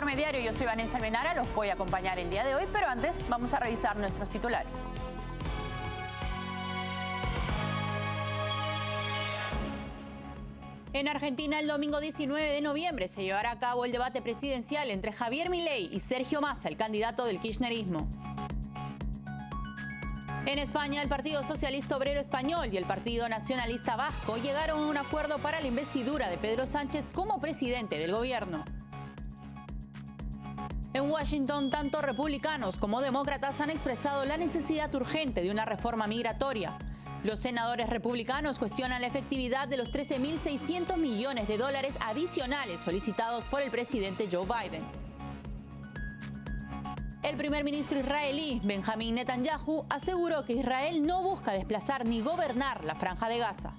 Informe Diario, yo soy Vanessa Almenara, los voy a acompañar el día de hoy, pero antes vamos a revisar nuestros titulares. En Argentina, el domingo 19 de noviembre se llevará a cabo el debate presidencial entre Javier Milei y Sergio Massa, el candidato del kirchnerismo. En España, el Partido Socialista Obrero Español y el Partido Nacionalista Vasco llegaron a un acuerdo para la investidura de Pedro Sánchez como presidente del gobierno. En Washington, tanto republicanos como demócratas han expresado la necesidad urgente de una reforma migratoria. Los senadores republicanos cuestionan la efectividad de los 13.600 millones de dólares adicionales solicitados por el presidente Joe Biden. El primer ministro israelí, Benjamín Netanyahu, aseguró que Israel no busca desplazar ni gobernar la Franja de Gaza.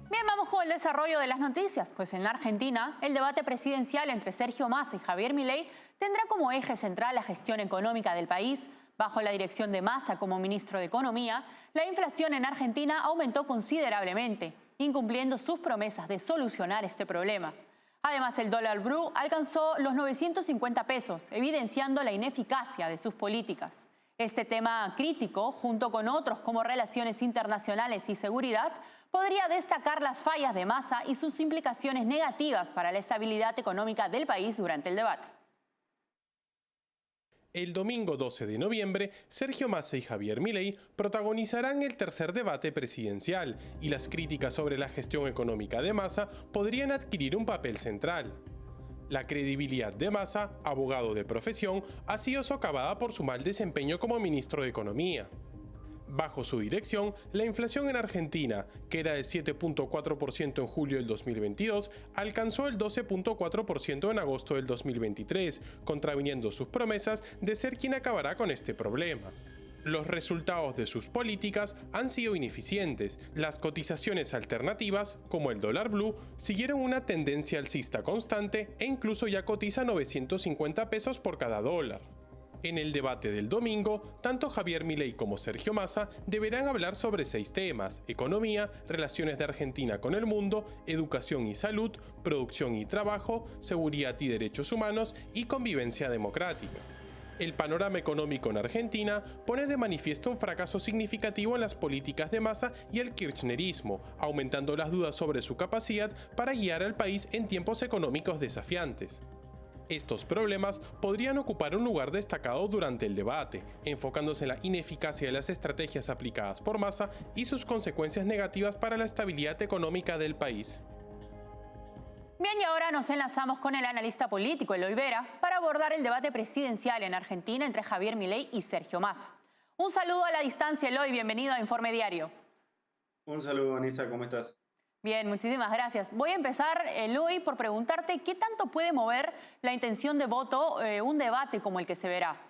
Bien, vamos con el desarrollo de las noticias. Pues en la Argentina, el debate presidencial entre Sergio Massa y Javier Milei tendrá como eje central la gestión económica del país. Bajo la dirección de Massa como ministro de Economía, la inflación en Argentina aumentó considerablemente, incumpliendo sus promesas de solucionar este problema. Además, el dólar blue alcanzó los 950 pesos, evidenciando la ineficacia de sus políticas. Este tema crítico, junto con otros como relaciones internacionales y seguridad, podría destacar las fallas de Massa y sus implicaciones negativas para la estabilidad económica del país durante el debate. El domingo 12 de noviembre, Sergio Massa y Javier Milei protagonizarán el tercer debate presidencial y las críticas sobre la gestión económica de Massa podrían adquirir un papel central. La credibilidad de Massa, abogado de profesión, ha sido socavada por su mal desempeño como ministro de Economía. Bajo su dirección, la inflación en Argentina, que era de 7.4% en julio del 2022, alcanzó el 12.4% en agosto del 2023, contraviniendo sus promesas de ser quien acabará con este problema. Los resultados de sus políticas han sido ineficientes. Las cotizaciones alternativas, como el dólar blue, siguieron una tendencia alcista constante e incluso ya cotiza 950 pesos por cada dólar. En el debate del domingo, tanto Javier Milei como Sergio Massa deberán hablar sobre 6 temas: economía, relaciones de Argentina con el mundo, educación y salud, producción y trabajo, seguridad y derechos humanos y convivencia democrática. El panorama económico en Argentina pone de manifiesto un fracaso significativo en las políticas de Massa y el kirchnerismo, aumentando las dudas sobre su capacidad para guiar al país en tiempos económicos desafiantes. Estos problemas podrían ocupar un lugar destacado durante el debate, enfocándose en la ineficacia de las estrategias aplicadas por Massa y sus consecuencias negativas para la estabilidad económica del país. Bien, y ahora nos enlazamos con el analista político Eloy Vera para abordar el debate presidencial en Argentina entre Javier Milei y Sergio Massa. Un saludo a la distancia, Eloy, bienvenido a Informe Diario. Un saludo, Vanessa, ¿cómo estás? Bien, muchísimas gracias. Voy a empezar, Eloy, por preguntarte qué tanto puede mover la intención de voto un debate como el que se verá.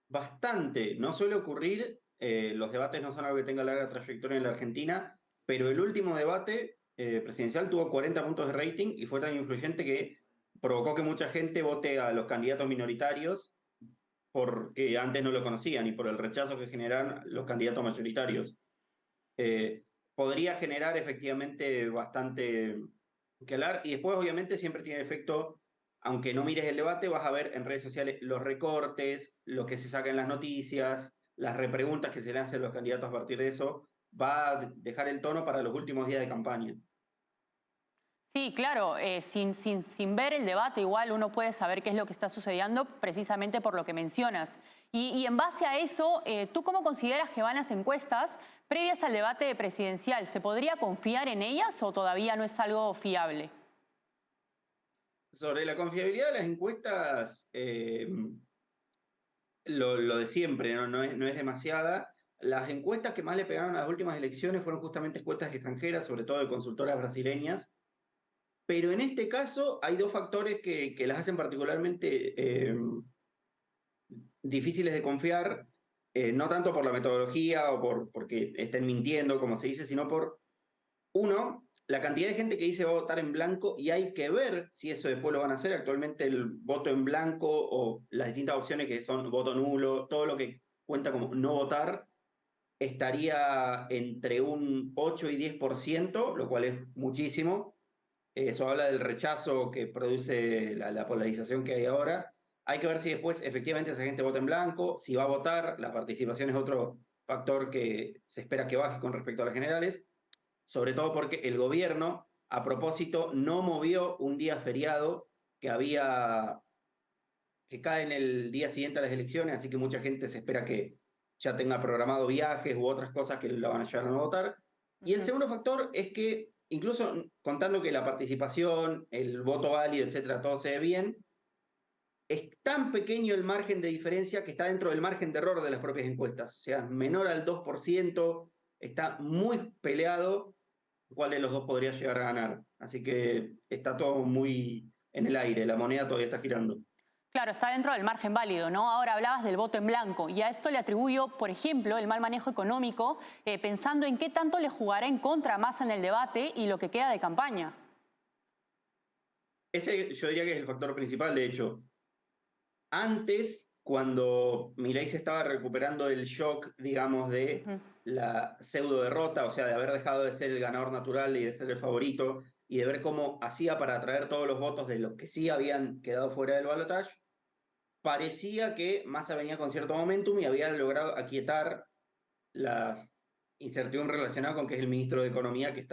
Bastante. No suele ocurrir, los debates no son algo que tenga larga trayectoria en la Argentina, pero el último debate presidencial tuvo 40 puntos de rating y fue tan influyente que provocó que mucha gente vote a los candidatos minoritarios porque antes no lo conocían y por el rechazo que generan los candidatos mayoritarios. Podría generar efectivamente bastante que hablar y después obviamente siempre tiene efecto, aunque no mires el debate, vas a ver en redes sociales los recortes, lo que se saca en las noticias, las repreguntas que se le hacen a los candidatos a partir de eso, va a dejar el tono para los últimos días de campaña. Sí, claro, sin ver el debate igual uno puede saber qué es lo que está sucediendo precisamente por lo que mencionas. Y en base a eso, ¿tú cómo consideras que van las encuestas previas al debate presidencial? ¿Se podría confiar en ellas o todavía no es algo fiable? Sobre la confiabilidad de las encuestas, lo de siempre, ¿no? No es demasiada. Las encuestas que más le pegaron a las últimas elecciones fueron justamente encuestas extranjeras, sobre todo de consultoras brasileñas. Pero en este caso hay dos factores que las hacen particularmente difíciles de confiar, no tanto por la metodología o porque estén mintiendo, como se dice, sino por, uno, la cantidad de gente que dice va a votar en blanco y hay que ver si eso después lo van a hacer. Actualmente el voto en blanco o las distintas opciones que son voto nulo, todo lo que cuenta como no votar, estaría entre un 8 y 10%, lo cual es muchísimo. Eso habla del rechazo que produce la polarización que hay ahora. Hay que ver si después efectivamente esa gente vota en blanco, si va a votar. La participación es otro factor que se espera que baje con respecto a las generales, sobre todo porque el gobierno, a propósito, no movió un día feriado que cae en el día siguiente a las elecciones, así que mucha gente se espera que ya tenga programado viajes u otras cosas que la van a llevar a no votar. Y el segundo factor es que, incluso contando que la participación, el voto válido, etcétera, todo se ve bien, es tan pequeño el margen de diferencia que está dentro del margen de error de las propias encuestas. O sea, menor al 2%, está muy peleado cuál de los dos podría llegar a ganar. Así que está todo muy en el aire, la moneda todavía está girando. Claro, está dentro del margen válido, ¿no? Ahora hablabas del voto en blanco y a esto le atribuyo, por ejemplo, el mal manejo económico, pensando en qué tanto le jugará en contra a Massa en el debate y lo que queda de campaña. Ese yo diría que es el factor principal, de hecho. Antes, cuando Milei se estaba recuperando del shock, digamos, de la pseudo derrota, o sea, de haber dejado de ser el ganador natural y de ser el favorito, y de ver cómo hacía para atraer todos los votos de los que sí habían quedado fuera del balotaje, parecía que Massa venía con cierto momentum y había logrado aquietar las incertidumbres relacionadas con que es el ministro de Economía que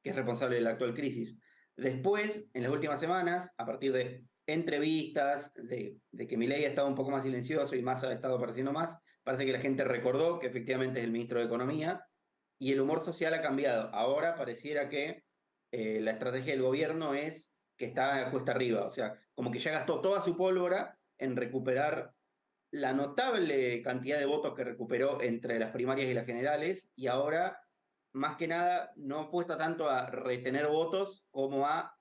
es responsable de la actual crisis. Después, en las últimas semanas, a partir de entrevistas, de que Milei ha estado un poco más silencioso y Massa ha estado apareciendo más, parece que la gente recordó que efectivamente es el ministro de Economía y el humor social ha cambiado. Ahora pareciera que la estrategia del gobierno es que está cuesta arriba, o sea, como que ya gastó toda su pólvora en recuperar la notable cantidad de votos que recuperó entre las primarias y las generales, y ahora, más que nada, no apuesta tanto a retener votos como a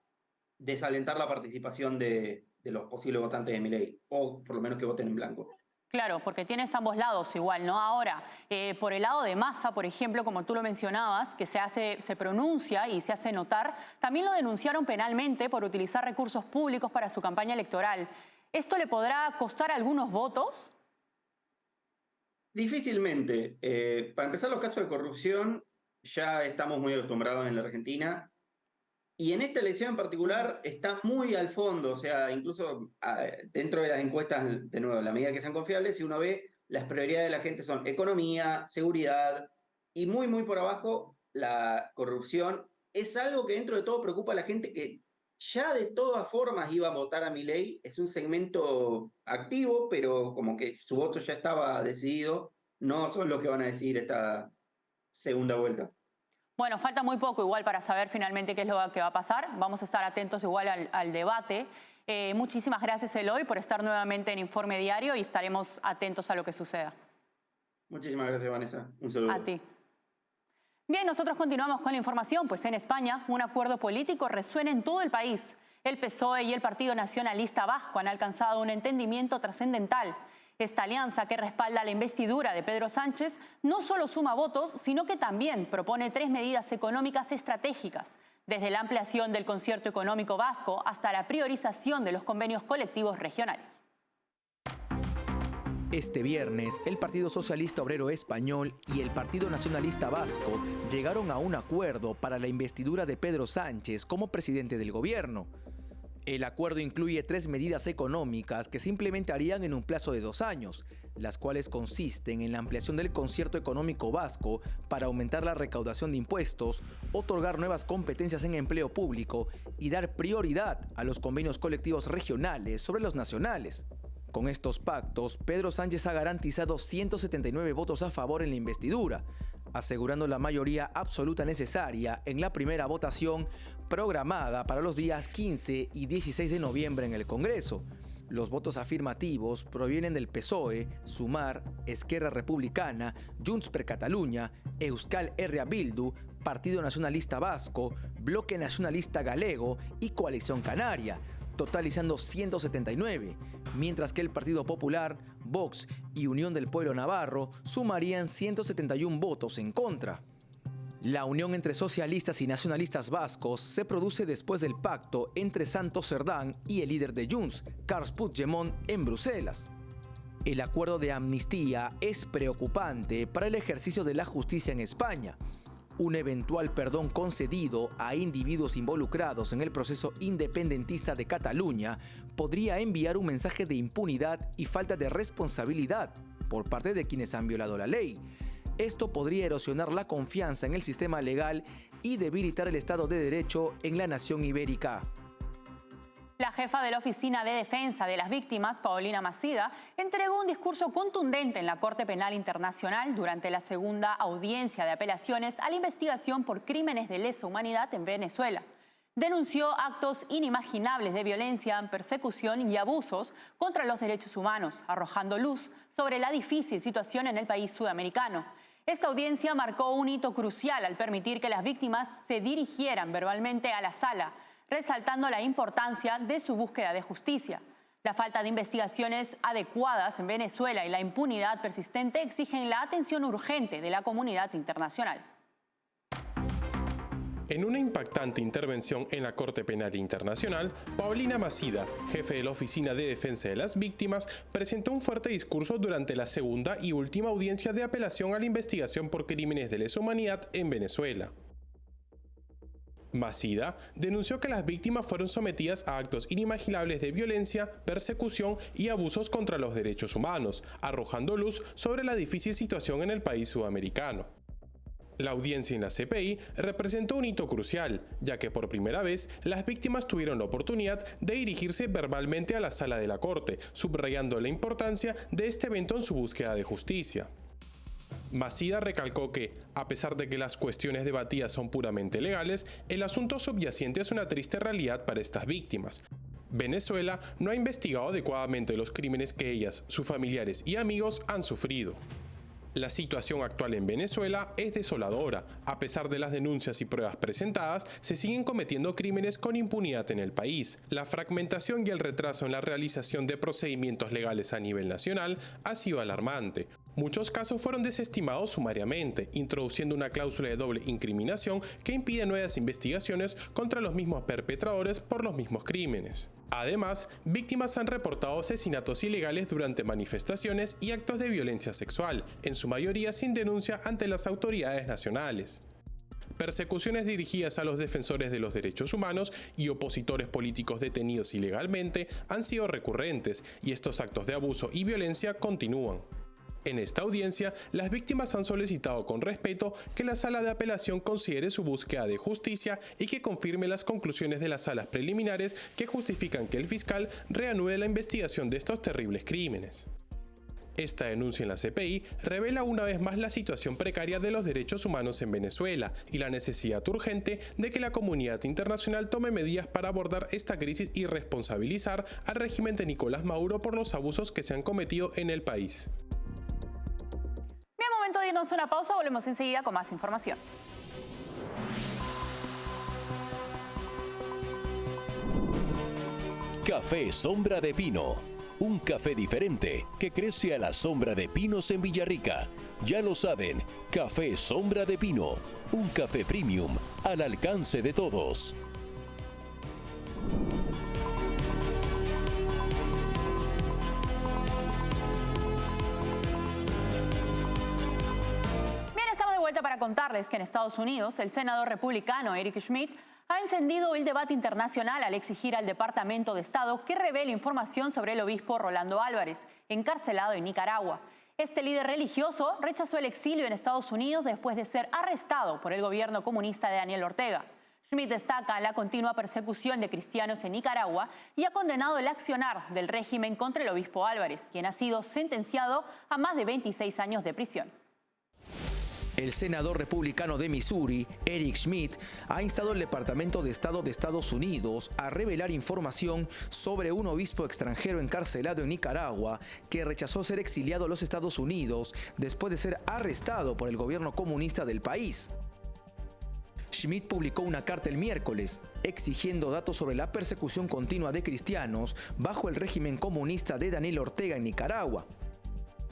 desalentar la participación de los posibles votantes de Milei, o por lo menos que voten en blanco. Claro, porque tienes ambos lados igual, ¿no? Ahora, por el lado de Massa, por ejemplo, como tú lo mencionabas, que se pronuncia y se hace notar, también lo denunciaron penalmente por utilizar recursos públicos para su campaña electoral. ¿Esto le podrá costar algunos votos? Difícilmente. Para empezar, los casos de corrupción ya estamos muy acostumbrados en la Argentina. Y en esta elección en particular está muy al fondo, o sea, incluso dentro de las encuestas, de nuevo, a la medida que sean confiables, si uno ve, las prioridades de la gente son economía, seguridad, y muy, muy por abajo, la corrupción. Es algo que dentro de todo preocupa a la gente que ya de todas formas iba a votar a Milei. Es un segmento activo, pero como que su voto ya estaba decidido. No son los que van a decidir esta segunda vuelta. Bueno, falta muy poco igual para saber finalmente qué es lo que va a pasar. Vamos a estar atentos igual al debate. Muchísimas gracias, Eloy, por estar nuevamente en Informe Diario y estaremos atentos a lo que suceda. Muchísimas gracias, Vanessa. Un saludo. A ti. Bien, nosotros continuamos con la información, pues en España un acuerdo político resuena en todo el país. El PSOE y el Partido Nacionalista Vasco han alcanzado un entendimiento trascendental. Esta alianza que respalda la investidura de Pedro Sánchez no solo suma votos, sino que también propone 3 medidas económicas estratégicas, desde la ampliación del concierto económico vasco hasta la priorización de los convenios colectivos regionales. Este viernes, el Partido Socialista Obrero Español y el Partido Nacionalista Vasco llegaron a un acuerdo para la investidura de Pedro Sánchez como presidente del gobierno. El acuerdo incluye 3 medidas económicas que se implementarían en un plazo de 2 años, las cuales consisten en la ampliación del concierto económico vasco para aumentar la recaudación de impuestos, otorgar nuevas competencias en empleo público y dar prioridad a los convenios colectivos regionales sobre los nacionales. Con estos pactos, Pedro Sánchez ha garantizado 179 votos a favor en la investidura, asegurando la mayoría absoluta necesaria en la primera votación programada para los días 15 y 16 de noviembre en el Congreso. Los votos afirmativos provienen del PSOE, Sumar, Esquerra Republicana, Junts per Catalunya, Euskal Herria Bildu, Partido Nacionalista Vasco, Bloque Nacionalista Galego y Coalición Canaria, totalizando 179, mientras que el Partido Popular, Vox y Unión del Pueblo Navarro sumarían 171 votos en contra. La unión entre socialistas y nacionalistas vascos se produce después del pacto entre Santos Cerdán y el líder de Junts, Carles Puigdemont, en Bruselas. El acuerdo de amnistía es preocupante para el ejercicio de la justicia en España. Un eventual perdón concedido a individuos involucrados en el proceso independentista de Cataluña podría enviar un mensaje de impunidad y falta de responsabilidad por parte de quienes han violado la ley. Esto podría erosionar la confianza en el sistema legal y debilitar el Estado de Derecho en la nación ibérica. La jefa de la Oficina de Defensa de las Víctimas, Paulina Masida, entregó un discurso contundente en la Corte Penal Internacional durante la segunda audiencia de apelaciones a la investigación por crímenes de lesa humanidad en Venezuela. Denunció actos inimaginables de violencia, persecución y abusos contra los derechos humanos, arrojando luz sobre la difícil situación en el país sudamericano. Esta audiencia marcó un hito crucial al permitir que las víctimas se dirigieran verbalmente a la sala, resaltando la importancia de su búsqueda de justicia. La falta de investigaciones adecuadas en Venezuela y la impunidad persistente exigen la atención urgente de la comunidad internacional. En una impactante intervención en la Corte Penal Internacional, Paulina Masida, jefe de la Oficina de Defensa de las Víctimas, presentó un fuerte discurso durante la segunda y última audiencia de apelación a la investigación por crímenes de lesa humanidad en Venezuela. Masida denunció que las víctimas fueron sometidas a actos inimaginables de violencia, persecución y abusos contra los derechos humanos, arrojando luz sobre la difícil situación en el país sudamericano. La audiencia en la CPI representó un hito crucial, ya que por primera vez las víctimas tuvieron la oportunidad de dirigirse verbalmente a la sala de la Corte, subrayando la importancia de este evento en su búsqueda de justicia. Masida recalcó que, a pesar de que las cuestiones debatidas son puramente legales, el asunto subyacente es una triste realidad para estas víctimas. Venezuela no ha investigado adecuadamente los crímenes que ellas, sus familiares y amigos han sufrido. La situación actual en Venezuela es desoladora. A pesar de las denuncias y pruebas presentadas, se siguen cometiendo crímenes con impunidad en el país. La fragmentación y el retraso en la realización de procedimientos legales a nivel nacional ha sido alarmante. Muchos casos fueron desestimados sumariamente, introduciendo una cláusula de doble incriminación que impide nuevas investigaciones contra los mismos perpetradores por los mismos crímenes. Además, víctimas han reportado asesinatos ilegales durante manifestaciones y actos de violencia sexual, en su mayoría sin denuncia ante las autoridades nacionales. Persecuciones dirigidas a los defensores de los derechos humanos y opositores políticos detenidos ilegalmente han sido recurrentes, y estos actos de abuso y violencia continúan. En esta audiencia, las víctimas han solicitado con respeto que la sala de apelación considere su búsqueda de justicia y que confirme las conclusiones de las salas preliminares que justifican que el fiscal reanude la investigación de estos terribles crímenes. Esta denuncia en la CPI revela una vez más la situación precaria de los derechos humanos en Venezuela y la necesidad urgente de que la comunidad internacional tome medidas para abordar esta crisis y responsabilizar al régimen de Nicolás Maduro por los abusos que se han cometido en el país. Bien, momento de irnos a una pausa, volvemos enseguida con más información. Café Sombra de Pino. Un café diferente que crece a la sombra de pinos en Villarrica. Ya lo saben, Café Sombra de Pino. Un café premium al alcance de todos. Para contarles que en Estados Unidos el senador republicano Eric Schmidt ha encendido el debate internacional al exigir al Departamento de Estado que revele información sobre el obispo Rolando Álvarez, encarcelado en Nicaragua. Este líder religioso rechazó el exilio en Estados Unidos después de ser arrestado por el gobierno comunista de Daniel Ortega. Schmidt destaca la continua persecución de cristianos en Nicaragua y ha condenado el accionar del régimen contra el obispo Álvarez, quien ha sido sentenciado a más de 26 años de prisión. El senador republicano de Missouri, Eric Schmidt, ha instado al Departamento de Estado de Estados Unidos a revelar información sobre un obispo extranjero encarcelado en Nicaragua que rechazó ser exiliado a los Estados Unidos después de ser arrestado por el gobierno comunista del país. Schmidt publicó una carta el miércoles exigiendo datos sobre la persecución continua de cristianos bajo el régimen comunista de Daniel Ortega en Nicaragua.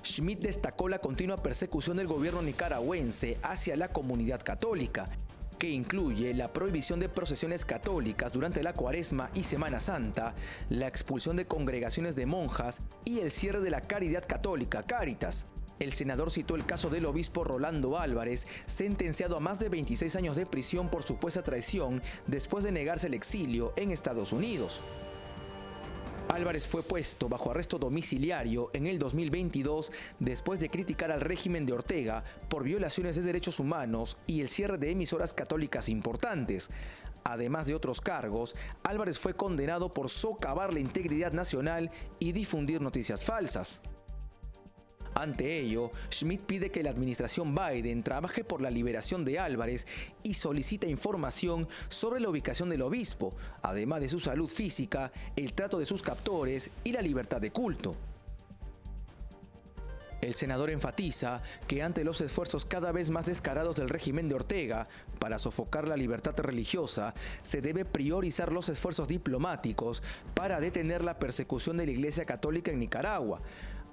Schmidt destacó la continua persecución del gobierno nicaragüense hacia la comunidad católica, que incluye la prohibición de procesiones católicas durante la Cuaresma y Semana Santa, la expulsión de congregaciones de monjas y el cierre de la caridad católica Cáritas. El senador citó el caso del obispo Rolando Álvarez, sentenciado a más de 26 años de prisión por supuesta traición después de negarse el exilio en Estados Unidos. Álvarez fue puesto bajo arresto domiciliario en el 2022 después de criticar al régimen de Ortega por violaciones de derechos humanos y el cierre de emisoras católicas importantes. Además de otros cargos, Álvarez fue condenado por socavar la integridad nacional y difundir noticias falsas. Ante ello, Schmidt pide que la administración Biden trabaje por la liberación de Álvarez y solicita información sobre la ubicación del obispo, además de su salud física, el trato de sus captores y la libertad de culto. El senador enfatiza que ante los esfuerzos cada vez más descarados del régimen de Ortega para sofocar la libertad religiosa, se debe priorizar los esfuerzos diplomáticos para detener la persecución de la Iglesia Católica en Nicaragua.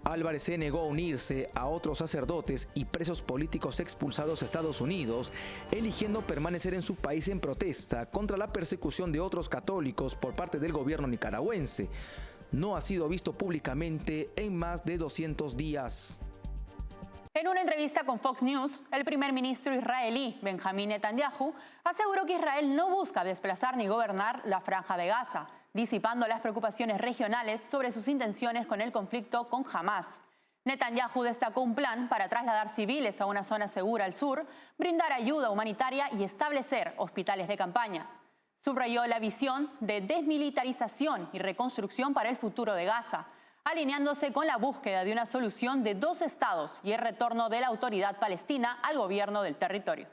Álvarez se negó a unirse a otros sacerdotes y presos políticos expulsados a Estados Unidos, eligiendo permanecer en su país en protesta contra la persecución de otros católicos por parte del gobierno nicaragüense. No ha sido visto públicamente en más de 200 días. En una entrevista con Fox News, el primer ministro israelí Benjamín Netanyahu aseguró que Israel no busca desplazar ni gobernar la Franja de Gaza, disipando las preocupaciones regionales sobre sus intenciones con el conflicto con Hamás. Netanyahu destacó un plan para trasladar civiles a una zona segura al sur, brindar ayuda humanitaria y establecer hospitales de campaña. Subrayó la visión de desmilitarización y reconstrucción para el futuro de Gaza, alineándose con la búsqueda de una solución de dos estados y el retorno de la autoridad palestina al gobierno del territorio.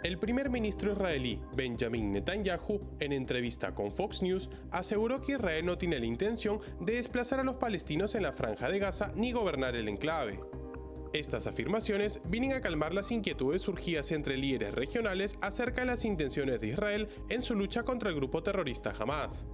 El primer ministro israelí, Benjamín Netanyahu, en entrevista con Fox News, aseguró que Israel no tiene la intención de desplazar a los palestinos en la Franja de Gaza ni gobernar el enclave. Estas afirmaciones vienen a calmar las inquietudes surgidas entre líderes regionales acerca de las intenciones de Israel en su lucha contra el grupo terrorista Hamás.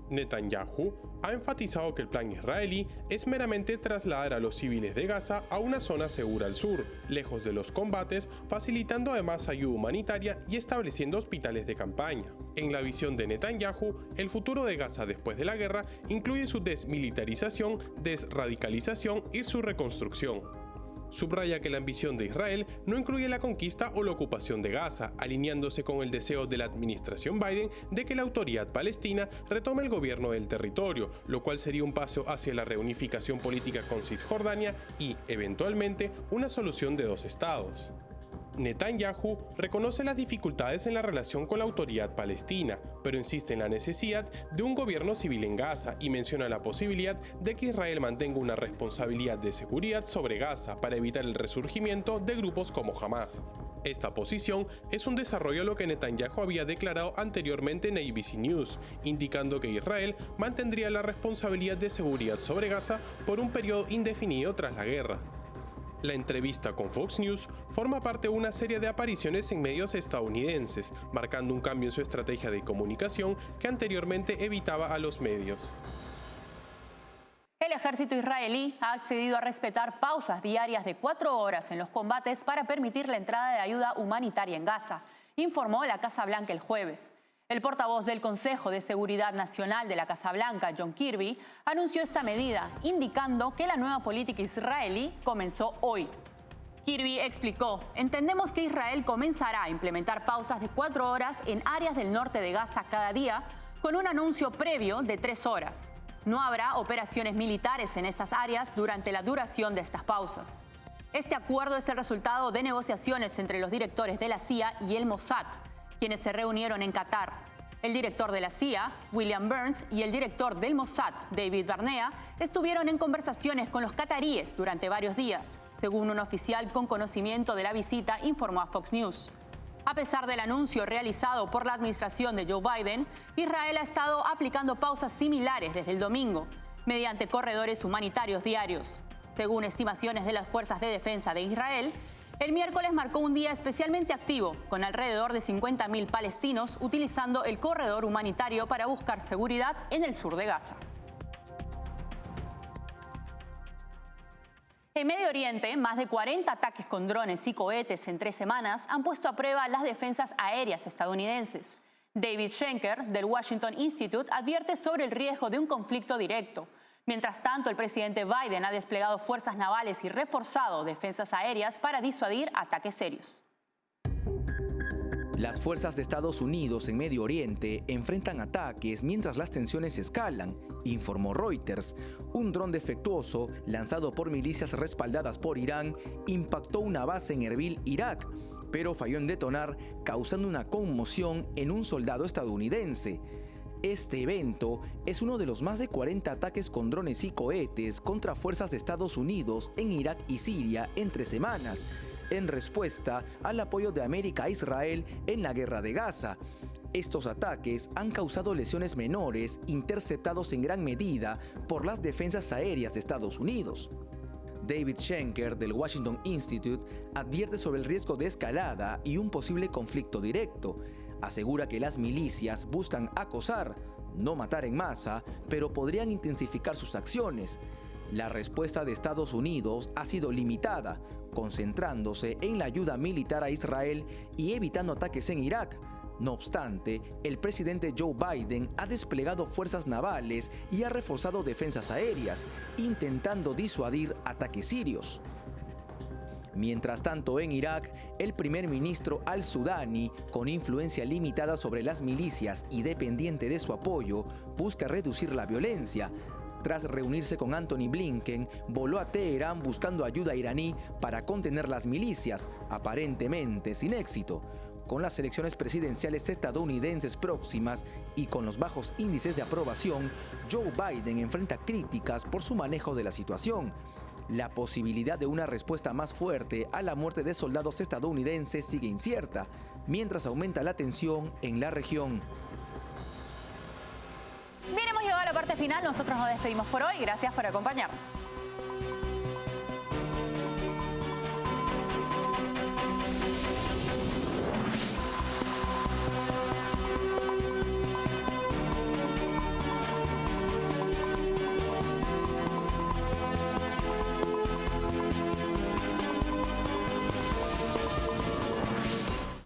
Netanyahu ha enfatizado que el plan israelí es meramente trasladar a los civiles de Gaza a una zona segura al sur, lejos de los combates, facilitando además ayuda humanitaria y estableciendo hospitales de campaña. En la visión de Netanyahu, el futuro de Gaza después de la guerra incluye su desmilitarización, desradicalización y su reconstrucción. Subraya que la ambición de Israel no incluye la conquista o la ocupación de Gaza, alineándose con el deseo de la administración Biden de que la autoridad palestina retome el gobierno del territorio, lo cual sería un paso hacia la reunificación política con Cisjordania y, eventualmente, una solución de dos estados. Netanyahu reconoce las dificultades en la relación con la autoridad palestina, pero insiste en la necesidad de un gobierno civil en Gaza y menciona la posibilidad de que Israel mantenga una responsabilidad de seguridad sobre Gaza para evitar el resurgimiento de grupos como Hamás. Esta posición es un desarrollo a lo que Netanyahu había declarado anteriormente en ABC News, indicando que Israel mantendría la responsabilidad de seguridad sobre Gaza por un periodo indefinido tras la guerra. La entrevista con Fox News forma parte de una serie de apariciones en medios estadounidenses, marcando un cambio en su estrategia de comunicación que anteriormente evitaba a los medios. El ejército israelí ha accedido a respetar pausas diarias de 4 horas en los combates para permitir la entrada de ayuda humanitaria en Gaza, informó la Casa Blanca el jueves. El portavoz del Consejo de Seguridad Nacional de la Casa Blanca, John Kirby, anunció esta medida, indicando que la nueva política israelí comenzó hoy. Kirby explicó: entendemos que Israel comenzará a implementar pausas de 4 horas en áreas del norte de Gaza cada día, con un anuncio previo de 3 horas. No habrá operaciones militares en estas áreas durante la duración de estas pausas. Este acuerdo es el resultado de negociaciones entre los directores de la CIA y el Mossad, quienes se reunieron en Qatar. El director de la CIA, William Burns, y el director del Mossad, David Barnea, estuvieron en conversaciones con los cataríes durante varios días, según un oficial con conocimiento de la visita informó a Fox News. A pesar del anuncio realizado por la administración de Joe Biden, Israel ha estado aplicando pausas similares desde el domingo, mediante corredores humanitarios diarios. Según estimaciones de las Fuerzas de Defensa de Israel, el miércoles marcó un día especialmente activo, con alrededor de 50.000 palestinos utilizando el corredor humanitario para buscar seguridad en el sur de Gaza. En Medio Oriente, más de 40 ataques con drones y cohetes en 3 semanas han puesto a prueba las defensas aéreas estadounidenses. David Schenker, del Washington Institute, advierte sobre el riesgo de un conflicto directo. Mientras tanto, el presidente Biden ha desplegado fuerzas navales y reforzado defensas aéreas para disuadir ataques serios. Las fuerzas de Estados Unidos en Medio Oriente enfrentan ataques mientras las tensiones escalan, informó Reuters. Un dron defectuoso, lanzado por milicias respaldadas por Irán, impactó una base en Erbil, Irak, pero falló en detonar, causando una conmoción en un soldado estadounidense. Este evento es uno de los más de 40 ataques con drones y cohetes contra fuerzas de Estados Unidos en Irak y Siria en 3 semanas, en respuesta al apoyo de América a Israel en la guerra de Gaza. Estos ataques han causado lesiones menores, interceptados en gran medida por las defensas aéreas de Estados Unidos. David Schenker, del Washington Institute, advierte sobre el riesgo de escalada y un posible conflicto directo. Asegura que las milicias buscan acosar, no matar en masa, pero podrían intensificar sus acciones. La respuesta de Estados Unidos ha sido limitada, concentrándose en la ayuda militar a Israel y evitando ataques en Irak. No obstante, el presidente Joe Biden ha desplegado fuerzas navales y ha reforzado defensas aéreas, intentando disuadir ataques sirios. Mientras tanto, en Irak, el primer ministro al-Sudani, con influencia limitada sobre las milicias y dependiente de su apoyo, busca reducir la violencia. Tras reunirse con Antony Blinken, voló a Teherán buscando ayuda iraní para contener las milicias, aparentemente sin éxito. Con las elecciones presidenciales estadounidenses próximas y con los bajos índices de aprobación, Joe Biden enfrenta críticas por su manejo de la situación. La posibilidad de una respuesta más fuerte a la muerte de soldados estadounidenses sigue incierta, mientras aumenta la tensión en la región. Bien, hemos llegado a la parte final. Nosotros nos despedimos por hoy. Gracias por acompañarnos.